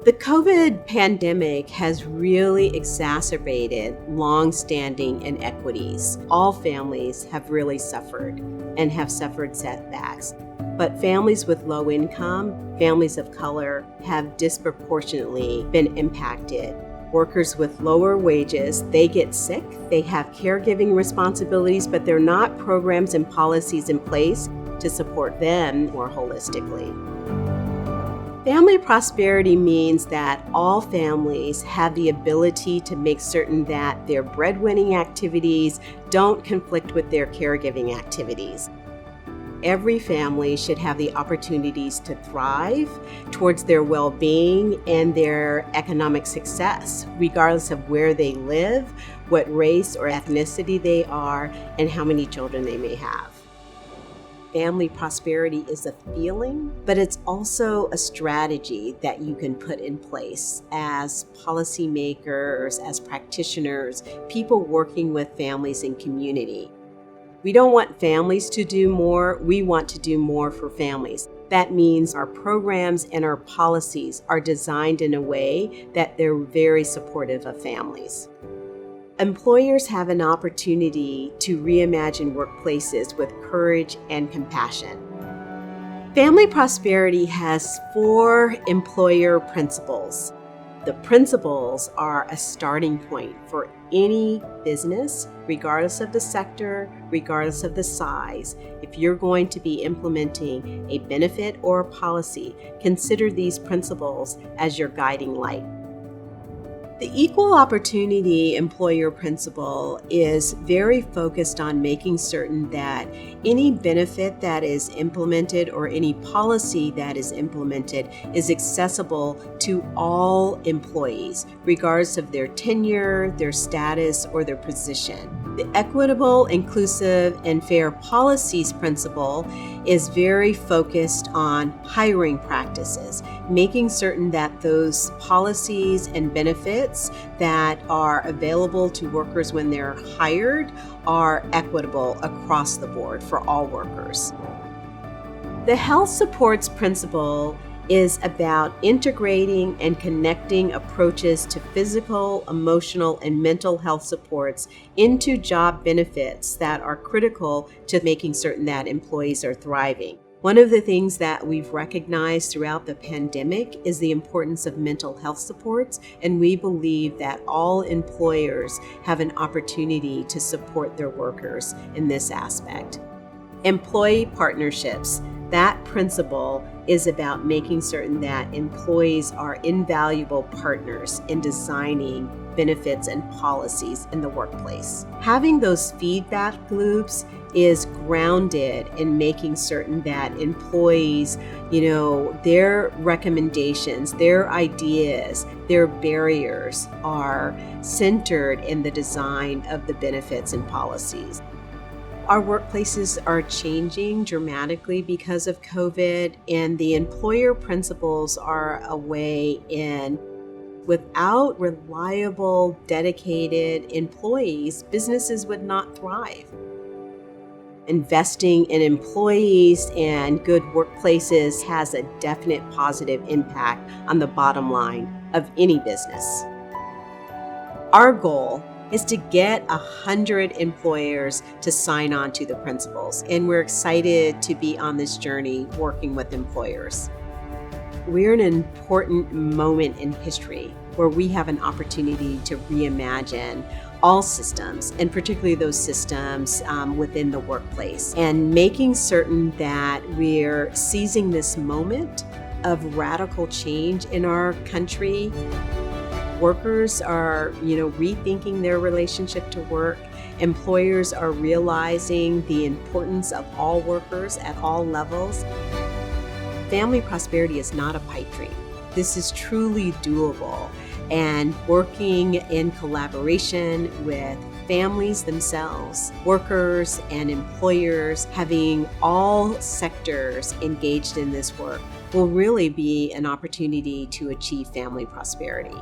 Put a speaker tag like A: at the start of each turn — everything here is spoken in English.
A: The COVID pandemic has really exacerbated long-standing inequities. All families have really suffered and have suffered setbacks. But families with low income, families of color, have disproportionately been impacted. Workers with lower wages, they get sick, they have caregiving responsibilities, but there are not programs and policies in place to support them more holistically. Family prosperity means that all families have the ability to make certain that their breadwinning activities don't conflict with their caregiving activities. Every family should have the opportunities to thrive towards their well-being and their economic success, regardless of where they live, what race or ethnicity they are, and how many children they may have. Family prosperity is a feeling, but it's also a strategy that you can put in place as policymakers, as practitioners, people working with families and community. We don't want families to do more, we want to do more for families. That means our programs and our policies are designed in a way that they're very supportive of families. Employers have an opportunity to reimagine workplaces with courage and compassion. Family prosperity has 4 employer principles. The principles are a starting point for any business, regardless of the sector, regardless of the size. If you're going to be implementing a benefit or a policy, consider these principles as your guiding light. The equal opportunity employer principle is very focused on making certain that any benefit that is implemented or any policy that is implemented is accessible to all employees, regardless of their tenure, their status, or their position. The equitable, inclusive, and fair policies principle is very focused on hiring practices, making certain that those policies and benefits that are available to workers when they're hired are equitable across the board for all workers. The health supports principle is about integrating and connecting approaches to physical, emotional, and mental health supports into job benefits that are critical to making certain that employees are thriving. One of the things that we've recognized throughout the pandemic is the importance of mental health supports, and we believe that all employers have an opportunity to support their workers in this aspect. Employee partnerships. That principle is about making certain that employees are invaluable partners in designing benefits and policies in the workplace. Having those feedback loops is grounded in making certain that employees, their recommendations, their ideas, their barriers are centered in the design of the benefits and policies. Our workplaces are changing dramatically because of COVID, and the employer principles are a way in. Without reliable, dedicated employees, businesses would not thrive. Investing in employees and good workplaces has a definite positive impact on the bottom line of any business. Our goal is to get 100 employers to sign on to the principles, and we're excited to be on this journey working with employers. We're in an important moment in history where we have an opportunity to reimagine all systems, and particularly those systems within the workplace, and making certain that we're seizing this moment of radical change in our country. Workers are, rethinking their relationship to work. Employers are realizing the importance of all workers at all levels. Family prosperity is not a pipe dream. This is truly doable, and working in collaboration with families themselves, workers and employers, having all sectors engaged in this work will really be an opportunity to achieve family prosperity.